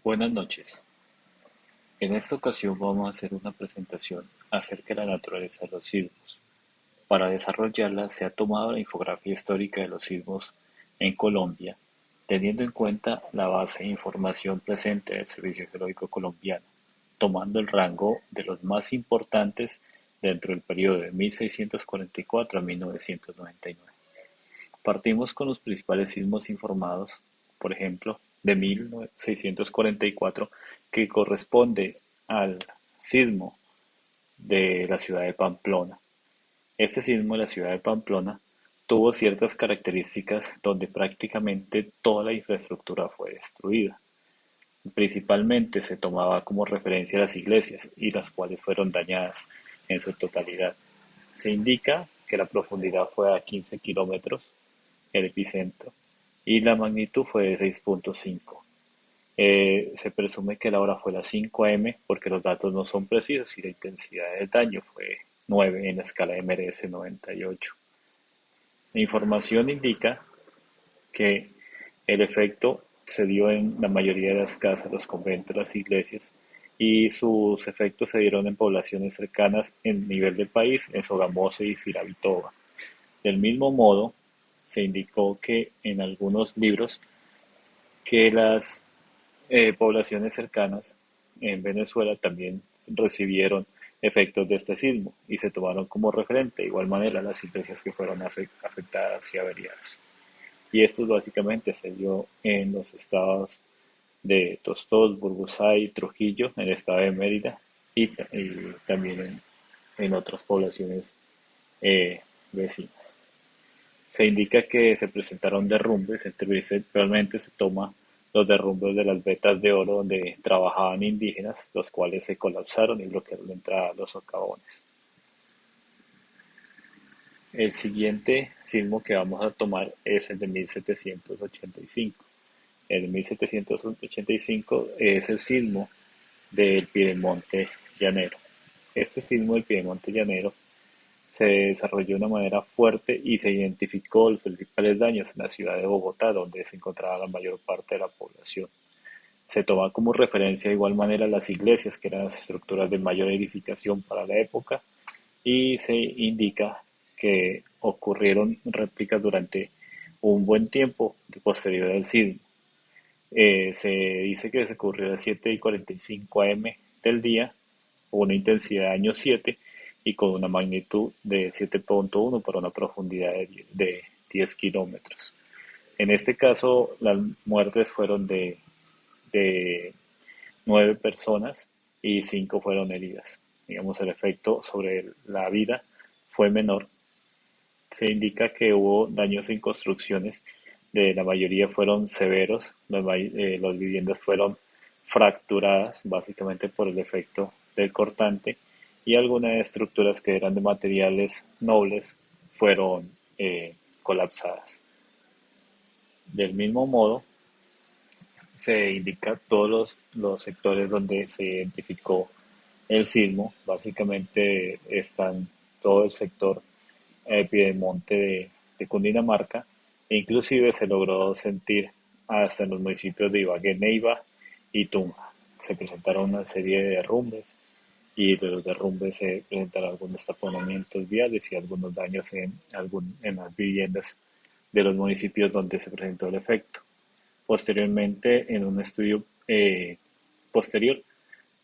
Buenas noches. En esta ocasión vamos a hacer una presentación acerca de la naturaleza de los sismos. Para desarrollarla se ha tomado la infografía histórica de los sismos en Colombia, teniendo en cuenta la base de información presente del Servicio Geológico Colombiano, tomando el rango de los más importantes dentro del periodo de 1644 a 1999. Partimos con los principales sismos informados, por ejemplo, de 1644, que corresponde al sismo de la ciudad de Pamplona. Este sismo de la ciudad de Pamplona tuvo ciertas características donde prácticamente toda la infraestructura fue destruida. Principalmente se tomaba como referencia las iglesias y las cuales fueron dañadas en su totalidad. Se indica que la profundidad fue a 15 kilómetros, el epicentro, y la magnitud fue de 6.5. Se presume que la hora fue las 5 am porque los datos no son precisos y la intensidad del daño fue 9 en la escala de MRS 98. La información indica que el efecto se dio en la mayoría de las casas, los conventos, las iglesias, y sus efectos se dieron en poblaciones cercanas en nivel del país, en Sogamoso y Firavitoba. Del mismo modo, se indicó que en algunos libros que las poblaciones cercanas en Venezuela también recibieron efectos de este sismo y se tomaron como referente de igual manera las iglesias que fueron afectadas y averiadas. Y esto básicamente se dio en los estados de Tostós, Burgosá y Trujillo, en el estado de Mérida y también en otras poblaciones vecinas. Se indica que se presentaron derrumbes, realmente se toma los derrumbes de las vetas de oro donde trabajaban indígenas, los cuales se colapsaron y bloquearon la entrada a los socavones. El siguiente sismo que vamos a tomar es el de 1785. El de 1785 es el sismo del Piedemonte Llanero. Este sismo del Piedemonte Llanero se desarrolló de una manera fuerte y se identificó los principales daños en la ciudad de Bogotá, donde se encontraba la mayor parte de la población. Se toma como referencia de igual manera las iglesias, que eran las estructuras de mayor edificación para la época, y se indica que ocurrieron réplicas durante un buen tiempo posterior al sismo. Se dice que se ocurrió a las 7:45 am del día, una intensidad de año 7 y con una magnitud de 7.1 por una profundidad de 10 kilómetros. En este caso, las muertes fueron de 9 personas y 5 fueron heridas. Digamos, el efecto sobre la vida fue menor. Se indica que hubo daños en construcciones, de la mayoría fueron severos, las viviendas fueron fracturadas básicamente por el efecto del cortante y algunas estructuras que eran de materiales nobles fueron colapsadas. Del mismo modo, se indica todos los sectores donde se identificó el sismo, básicamente están todo el sector Piedemonte de Cundinamarca, e inclusive se logró sentir hasta en los municipios de Ibagué, Neiva y Tunja. Se presentaron una serie de derrumbes y de los derrumbes se presentaron algunos taponamientos viales y algunos daños en las viviendas de los municipios donde se presentó el efecto. Posteriormente, en un estudio posterior,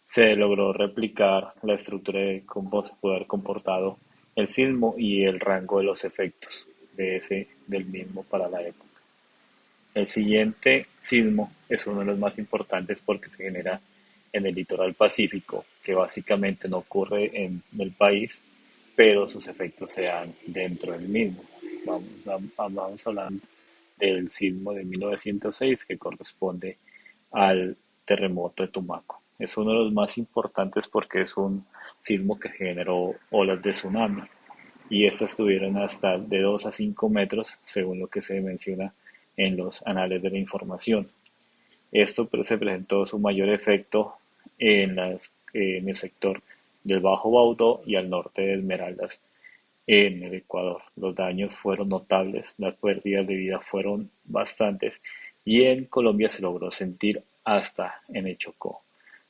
se logró replicar la estructura de cómo se puede haber comportado el sismo y el rango de los efectos del mismo para la época. El siguiente sismo es uno de los más importantes porque se genera en el litoral pacífico, que básicamente no ocurre en el país, pero sus efectos se dan dentro del mismo. Vamos hablando del sismo de 1906 que corresponde al terremoto de Tumaco. Es uno de los más importantes porque es un sismo que generó olas de tsunami y estas tuvieron hasta de 2 a 5 metros según lo que se menciona en los anales de la información. Esto se presentó su mayor efecto en el sector del Bajo Baudó y al norte de Esmeraldas en el Ecuador. Los daños fueron notables, las pérdidas de vida fueron bastantes y en Colombia se logró sentir hasta en el Chocó.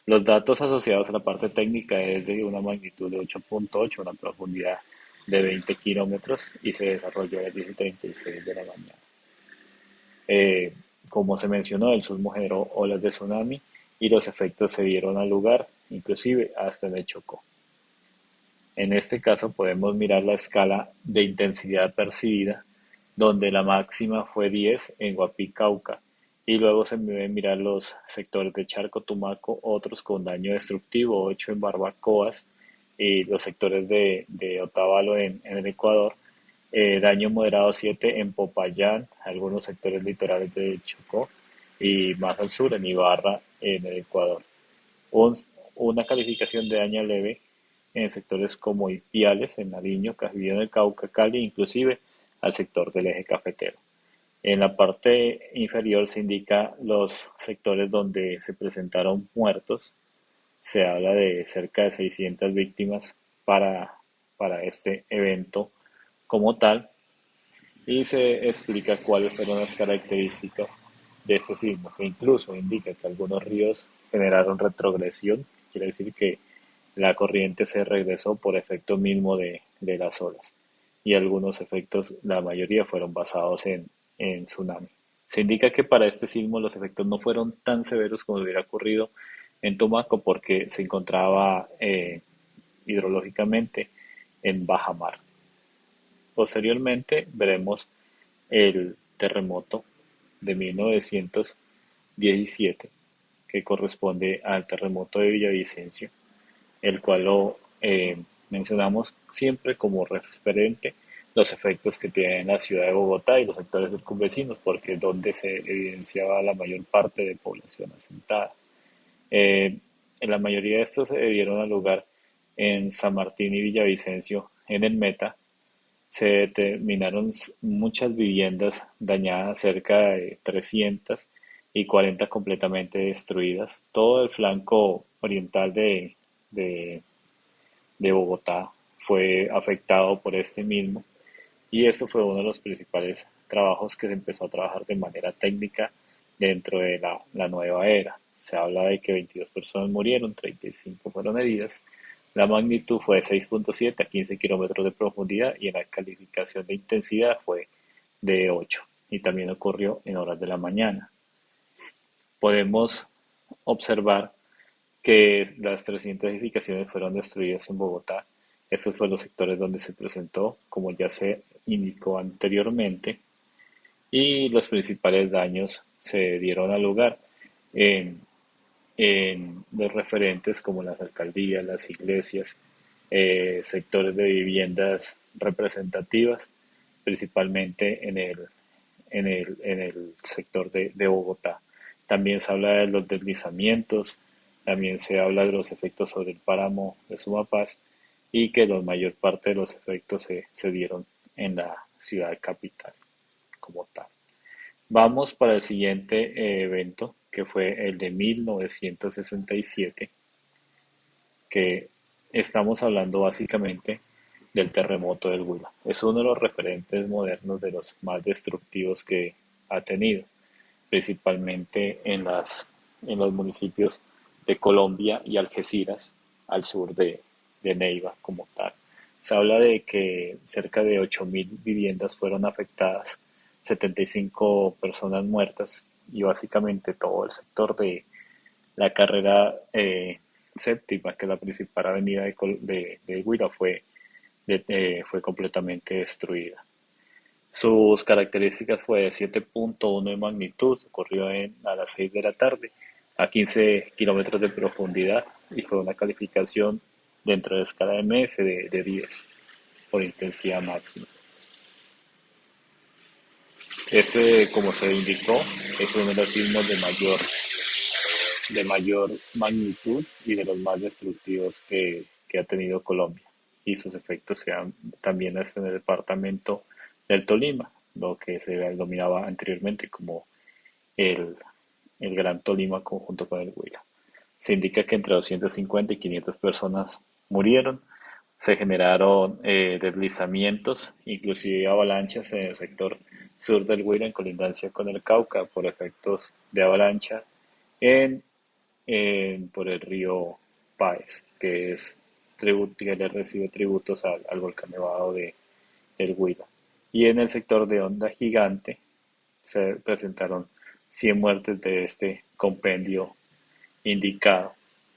Los datos asociados a la parte técnica es de una magnitud de 8.8, una profundidad de 20 kilómetros y se desarrolló a las 10:36 de la mañana. Eh, Como se mencionó, el sur generó olas de tsunami y los efectos se dieron al lugar, inclusive hasta en el Chocó. En este caso podemos mirar la escala de intensidad percibida, donde la máxima fue 10 en Guapí, Cauca, y luego se deben mirar los sectores de Charco, Tumaco, otros con daño destructivo, 8 en Barbacoas, y los sectores de Otavalo en el Ecuador, daño moderado 7 en Popayán, algunos sectores litorales de Chocó, y más al sur en Ibarra, en el Ecuador. Un- una calificación de daño leve en sectores como Ipiales, en Nariño, Cajamarca, en el Cauca, Cali, inclusive al sector del eje cafetero. En la parte inferior se indica los sectores donde se presentaron muertos. Se habla de cerca de 600 víctimas para, para este evento como tal y se explica cuáles fueron las características de este sismo, que incluso indica que algunos ríos generaron retrogresión, quiere decir que la corriente se regresó por efecto mismo de las olas, y algunos efectos, la mayoría fueron basados en tsunami. Se indica que para este sismo los efectos no fueron tan severos como hubiera ocurrido en Tumaco porque se encontraba hidrológicamente en baja mar. Posteriormente veremos el terremoto de 1917, que corresponde al terremoto de Villavicencio, el cual lo mencionamos siempre como referente los efectos que tiene en la ciudad de Bogotá y los sectores circunvecinos, porque es donde se evidenciaba la mayor parte de población asentada. En la mayoría de estos se dieron a lugar en San Martín y Villavicencio, en el Meta, se determinaron muchas viviendas dañadas, cerca de 300 y 40 completamente destruidas. Todo el flanco oriental de, de Bogotá fue afectado por este mismo y esto fue uno de los principales trabajos que se empezó a trabajar de manera técnica dentro de la nueva era. Se habla de que 22 personas murieron, 35 fueron heridas. La magnitud fue de 6.7 a 15 kilómetros de profundidad y en la calificación de intensidad fue de 8 y también ocurrió en horas de la mañana. Podemos observar que las 300 edificaciones fueron destruidas en Bogotá. Estos fueron los sectores donde se presentó, como ya se indicó anteriormente, y los principales daños se dieron al lugar en, en los referentes como las alcaldías, las iglesias, sectores de viviendas representativas, principalmente en el sector de Bogotá. También se habla de los deslizamientos, también se habla de los efectos sobre el páramo de Sumapaz y que la mayor parte de los efectos se dieron en la ciudad capital como tal. Vamos para el siguiente evento, que fue el de 1967, que estamos hablando básicamente del terremoto del Huila. Es uno de los referentes modernos de los más destructivos que ha tenido, principalmente en los municipios de Colombia y Algeciras, al sur de Neiva como tal. Se habla de que cerca de 8.000 viviendas fueron afectadas, 75 personas muertas y básicamente todo el sector de la carrera séptima, que es la principal avenida de Huila, fue completamente destruida. Sus características fue de 7.1 de magnitud, ocurrió a las 6 de la tarde, a 15 kilómetros de profundidad y fue una calificación dentro de la escala de MS de 10 por intensidad máxima. Este, como se indicó, es uno de los sismos de mayor magnitud y de los más destructivos que ha tenido Colombia. Y sus efectos se dan también hasta en el departamento del Tolima, lo que se denominaba anteriormente como el, el Gran Tolima conjunto con el Huila. Se indica que entre 250 y 500 personas murieron, se generaron deslizamientos, inclusive avalanchas en el sector sur del Huila en colindancia con el Cauca por efectos de avalancha en, por el río Páez, que le recibe tributos al volcán Nevado del Huila. Y en el sector de Onda Gigante se presentaron 100 muertes de este compendio indicado.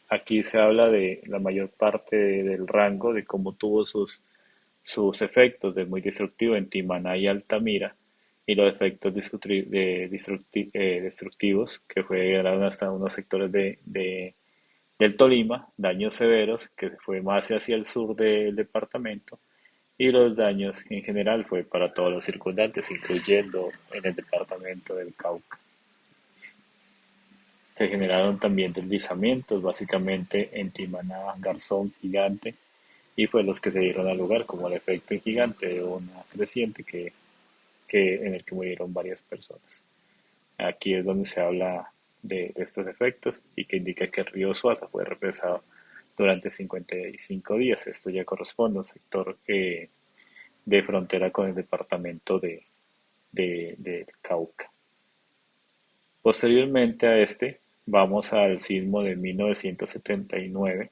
Aquí se habla de la mayor parte del rango, de cómo tuvo sus efectos de muy destructivo en Timaná y Altamira, y los efectos destructivos que llegaron hasta unos sectores del Tolima, daños severos que fue más hacia el sur del departamento, y los daños en general fue para todos los circundantes, incluyendo en el departamento del Cauca. Se generaron también deslizamientos, básicamente en Timaná, Garzón, Gigante, y fue los que se dieron al lugar como el efecto en Gigante de una creciente en el que murieron varias personas. Aquí es donde se habla de estos efectos y que indica que el río Suaza fue represado durante 55 días. Esto ya corresponde a un sector de frontera con el departamento de Cauca. Posteriormente a este, vamos al sismo de 1979,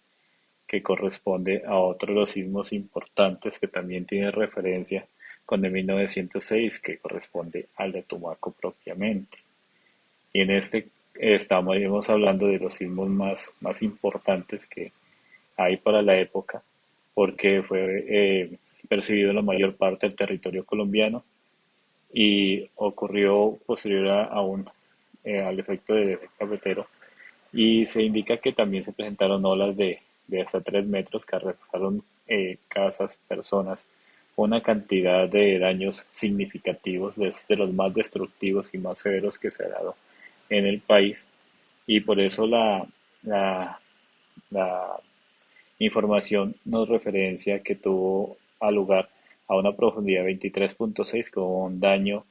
que corresponde a otro de los sismos importantes que también tiene referencia con el 1906, que corresponde al de Tumaco propiamente. Y en este estamos hablando de los sismos más importantes que hay para la época, porque fue percibido en la mayor parte del territorio colombiano y ocurrió posterior al efecto del efecto cafetero, y se indica que también se presentaron olas de hasta 3 metros que arrasaron casas, personas, una cantidad de daños significativos, desde los más destructivos y más severos que se ha dado en el país, y por eso la, la información nos referencia que tuvo lugar a una profundidad de 23.6 con un daño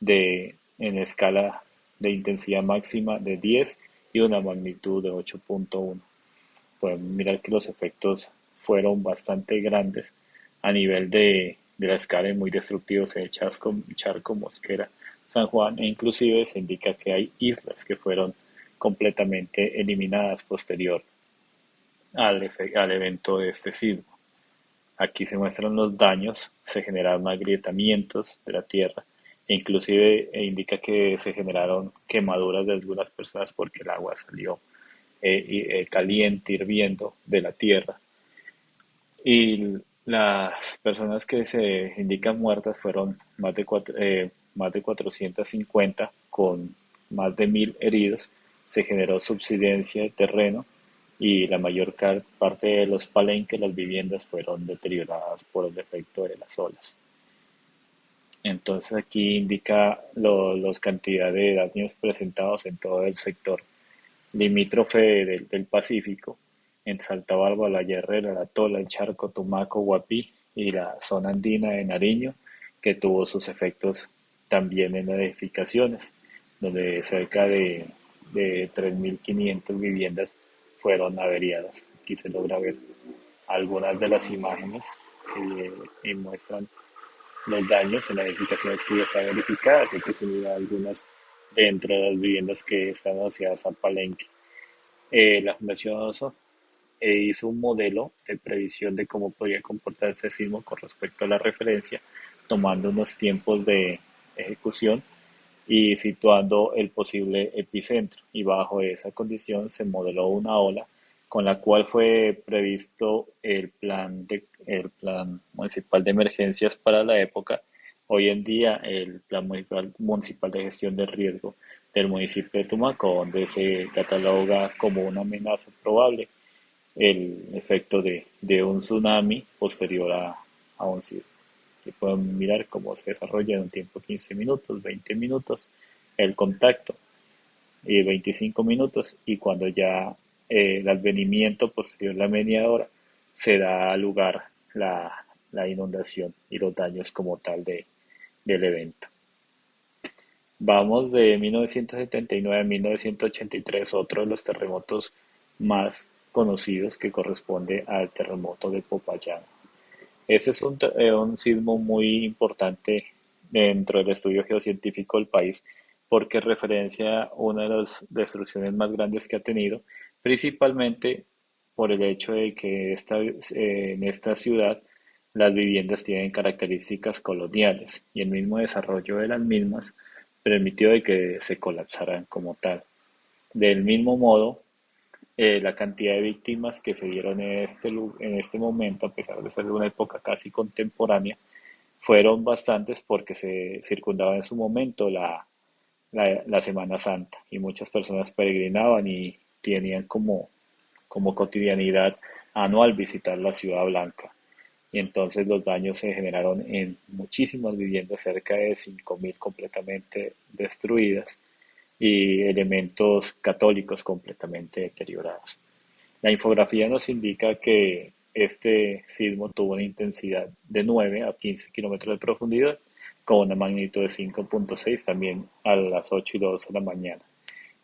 en escala de intensidad máxima de 10 y una magnitud de 8.1. Pueden mirar que los efectos fueron bastante grandes a nivel de la escala, muy destructivos en Charco, Mosquera, San Juan, e inclusive se indica que hay islas que fueron completamente eliminadas posterior al evento de este sismo. Aquí se muestran los daños, se generaron agrietamientos de la tierra, e inclusive indica que se generaron quemaduras de algunas personas porque el agua salió caliente, hirviendo de la tierra. Y las personas que se indican muertas fueron más de 450, con más de 1.000 heridos. Se generó subsidencia de terreno y la mayor parte de los palenques, las viviendas, fueron deterioradas por el efecto de las olas. Entonces aquí indica los cantidades de daños presentados en todo el sector limítrofe del Pacífico, en Santa Bárbara, La Herrera, La Tola, El Charco, Tumaco, Guapí y la zona andina de Nariño, que tuvo sus efectos también en las edificaciones, donde cerca de 3.500 viviendas fueron averiadas. Aquí se logra ver algunas de las imágenes y muestran los daños en las edificaciones que ya están verificadas y que se mira algunas dentro de las viviendas que están asociadas a Palenque. La Fundación OSO hizo un modelo de previsión de cómo podría comportarse el sismo con respecto a la referencia, tomando unos tiempos de ejecución y situando el posible epicentro. Y bajo esa condición se modeló una ola con la cual fue previsto el plan municipal de emergencias para la época. Hoy en día el plan municipal de gestión de riesgo del municipio de Tumaco, donde se cataloga como una amenaza probable el efecto de un tsunami posterior a un sismo. Y pueden mirar cómo se desarrolla en un tiempo de 15 minutos, 20 minutos, el contacto, y 25 minutos, y cuando ya el advenimiento posterior a la media hora, se da lugar la inundación y los daños como tal del evento. Vamos de 1979 a 1983, otro de los terremotos más conocidos, que corresponde al terremoto de Popayán. Este es un sismo muy importante dentro del estudio geocientífico del país, porque referencia a una de las destrucciones más grandes que ha tenido, principalmente por el hecho de que en esta ciudad las viviendas tienen características coloniales y el mismo desarrollo de las mismas permitió de que se colapsaran como tal. Del mismo modo, la cantidad de víctimas que se dieron en este momento, a pesar de ser de una época casi contemporánea, fueron bastantes porque se circundaba en su momento la Semana Santa y muchas personas peregrinaban y tenían como cotidianidad anual visitar la Ciudad Blanca. Y entonces los daños se generaron en muchísimas viviendas, cerca de 5.000 completamente destruidas y elementos católicos completamente deteriorados. La infografía nos indica que este sismo tuvo una intensidad de 9 a 15 kilómetros de profundidad, con una magnitud de 5.6 también a las 8 y 2 de la mañana.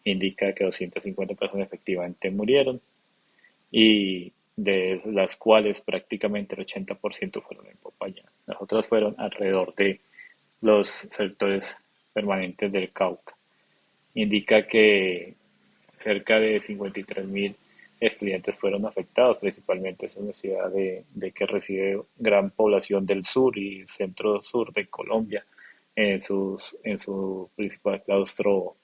Indica que 250 personas efectivamente murieron y de las cuales prácticamente el 80% fueron en Popayán. Las otras fueron alrededor de los sectores permanentes del Cauca. Indica que cerca de 53.000 estudiantes fueron afectados, principalmente es una ciudad de que reside gran población del sur y centro sur de Colombia en su principal claustro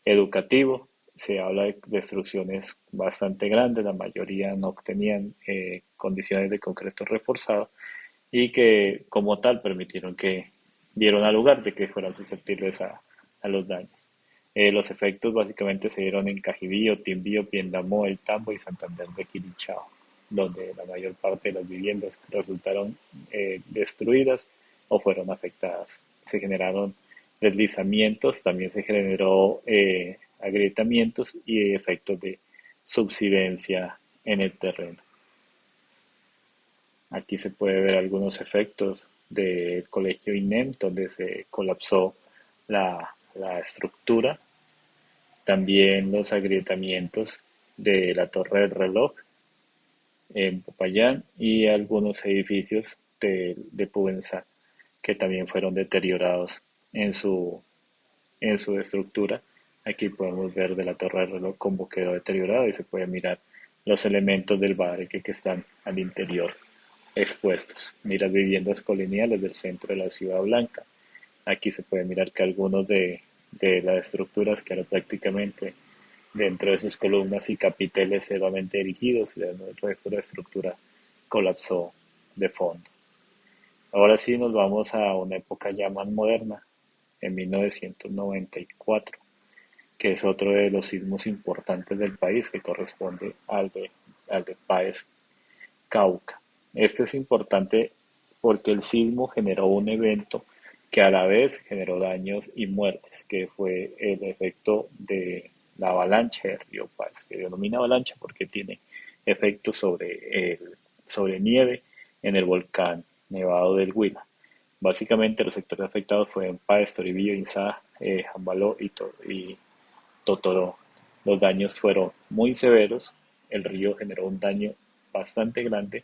educativo. Se habla de destrucciones bastante grandes, la mayoría no tenían condiciones de concreto reforzado y que como tal permitieron que dieron al lugar de que fueran susceptibles a los daños. Los efectos básicamente se dieron en Cajibío, Timbío, Piendamó, El Tambo y Santander de Quilichao, donde la mayor parte de las viviendas resultaron destruidas o fueron afectadas. Se generaron deslizamientos, también se generó agrietamientos y efectos de subsidencia en el terreno. Aquí se puede ver algunos efectos del colegio INEM, donde se colapsó la estructura, también los agrietamientos de la Torre del Reloj en Popayán y algunos edificios de Pubensá que también fueron deteriorados en en su estructura. Aquí podemos ver de la Torre del Reloj cómo quedó deteriorado y se puede mirar los elementos del barrio que están al interior expuestos. Ni las viviendas coloniales del centro de la Ciudad Blanca. Aquí se puede mirar que algunos de las estructuras quedaron prácticamente dentro de sus columnas y capiteles severamente erigidos y el resto de la estructura colapsó de fondo. Ahora sí nos vamos a una época ya más moderna, en 1994, que es otro de los sismos importantes del país que corresponde al de Páez Cauca. Este es importante porque el sismo generó un evento que a la vez generó daños y muertes, que fue el efecto de la avalancha de Río Paz. Se denomina avalancha porque tiene efectos sobre nieve en el volcán Nevado del Huila. Básicamente los sectores afectados fueron Páez, Toribío, Inzá, Jambaló y Totoró. Los daños fueron muy severos, el río generó un daño bastante grande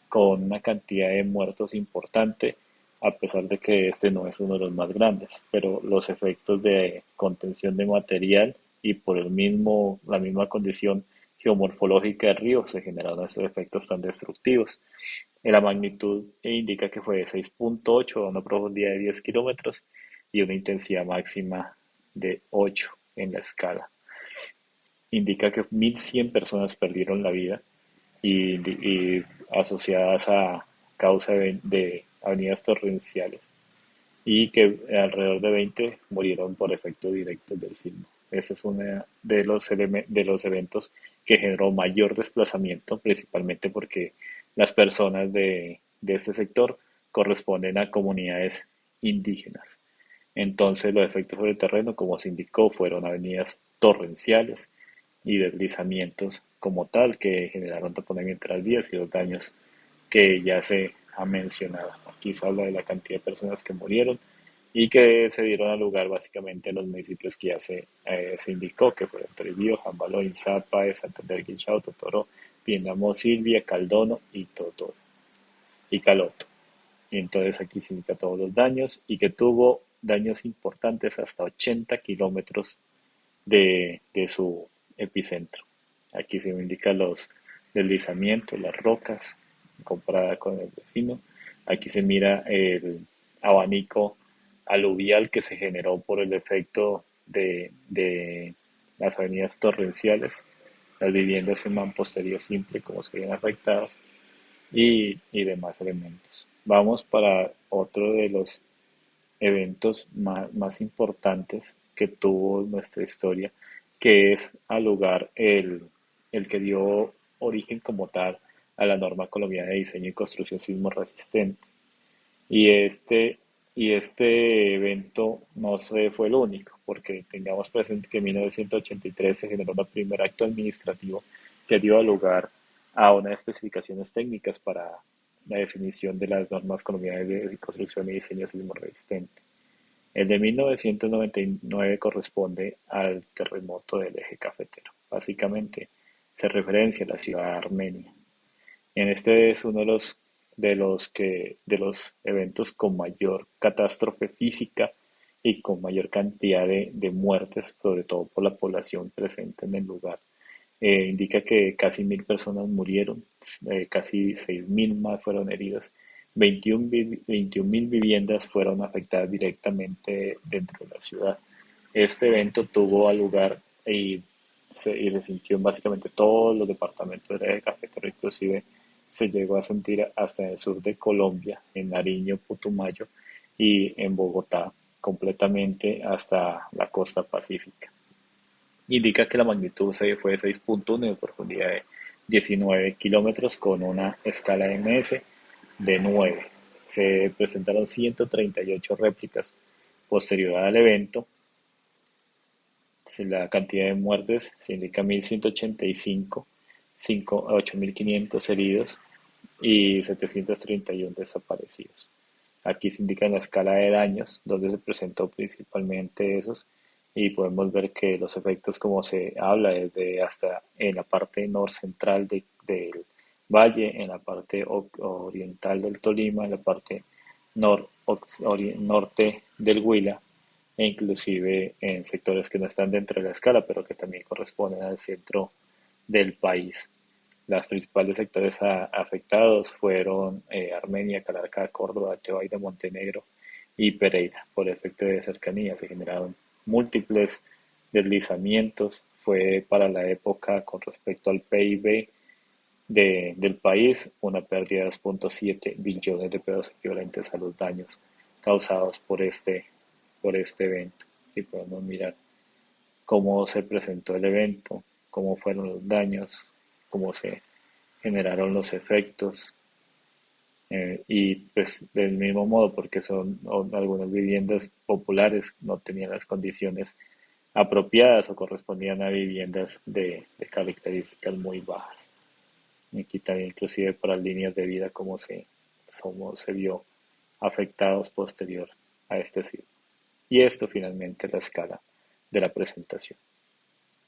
con una cantidad de muertos importante, a pesar de que este no es uno de los más grandes, pero los efectos de contención de material y por la misma condición geomorfológica del río se generaron estos efectos tan destructivos. La magnitud indica que fue de 6.8 a una profundidad de 10 kilómetros y una intensidad máxima de 8 en la escala. Indica que 1.100 personas perdieron la vida y asociadas a causa de avenidas torrenciales y que alrededor de 20 murieron por efecto directo del sismo. Ese es uno de los eventos que generó mayor desplazamiento, principalmente porque las personas de este sector corresponden a comunidades indígenas. Entonces los efectos sobre el terreno, como se indicó, fueron avenidas torrenciales y deslizamientos como tal que generaron taponamiento de las vías y los daños que ya se ha mencionado. Aquí se habla de la cantidad de personas que murieron y que se dieron a lugar básicamente en los municipios que ya se indicó, que fueron Toribío, Jambaló, Izapa, Santander, Quinchao, Totoro, Piendamó, Silvia, Caldono y Totoro y Caloto. Y entonces aquí se indica todos los daños y que tuvo daños importantes hasta 80 kilómetros de su epicentro. Aquí se indican los deslizamientos, las rocas, comparada con el vecino. Aquí se mira el abanico aluvial que se generó por el efecto de las avenidas torrenciales, las viviendas en mampostería simple como se ven afectadas y demás elementos. Vamos para otro de los eventos más importantes que tuvo nuestra historia, que es al lugar el que dio origen como tal a la norma colombiana de diseño y construcción sismo resistente. Y este, y este evento no fue el único, porque tengamos presente que en 1983 se generó el primer acto administrativo que dio lugar a unas especificaciones técnicas para la definición de las normas colombianas de construcción y diseño sismo resistente. El de 1999 corresponde al terremoto del eje cafetero. Básicamente se referencia a la ciudad de Armenia. En este es uno de los eventos con mayor catástrofe física y con mayor cantidad de muertes, sobre todo por la población presente en el lugar. Indica que casi 1.000 personas murieron, casi 6.000 más fueron heridas, 21.000 viviendas fueron afectadas directamente dentro de la ciudad. Este evento tuvo lugar y se sintió en básicamente todos los departamentos del eje cafetero, inclusive se llegó a sentir hasta en el sur de Colombia, en Nariño, Putumayo y en Bogotá, completamente hasta la costa pacífica. Indica que la magnitud fue de 6.1 y de profundidad de 19 kilómetros con una escala MS de 9. Se presentaron 138 réplicas. Posterior al evento, la cantidad de muertes se indica 1.185, 8.500 heridos y 731 desaparecidos. Aquí se indica en la escala de daños, donde se presentó principalmente esos, y podemos ver que los efectos, como se habla, desde hasta en la parte norcentral del valle, en la parte oriental del Tolima, en la parte norte del Huila, e inclusive en sectores que no están dentro de la escala, pero que también corresponden al centro del país. Los principales sectores afectados fueron Armenia, Calarcá, Córdoba, Chevaida, Montenegro y Pereira. Por efecto de cercanía se generaron múltiples deslizamientos. Fue para la época, con respecto al PIB del país, una pérdida de 2.7 billones de pesos equivalentes a los daños causados por este evento. Y podemos mirar cómo se presentó el evento, cómo fueron los daños, cómo se generaron los efectos, y pues del mismo modo, porque son algunas viviendas populares no tenían las condiciones apropiadas o correspondían a viviendas de características muy bajas. Y aquí también inclusive para líneas de vida como se vio afectados posterior a este sismo. Y esto finalmente es la escala de la presentación.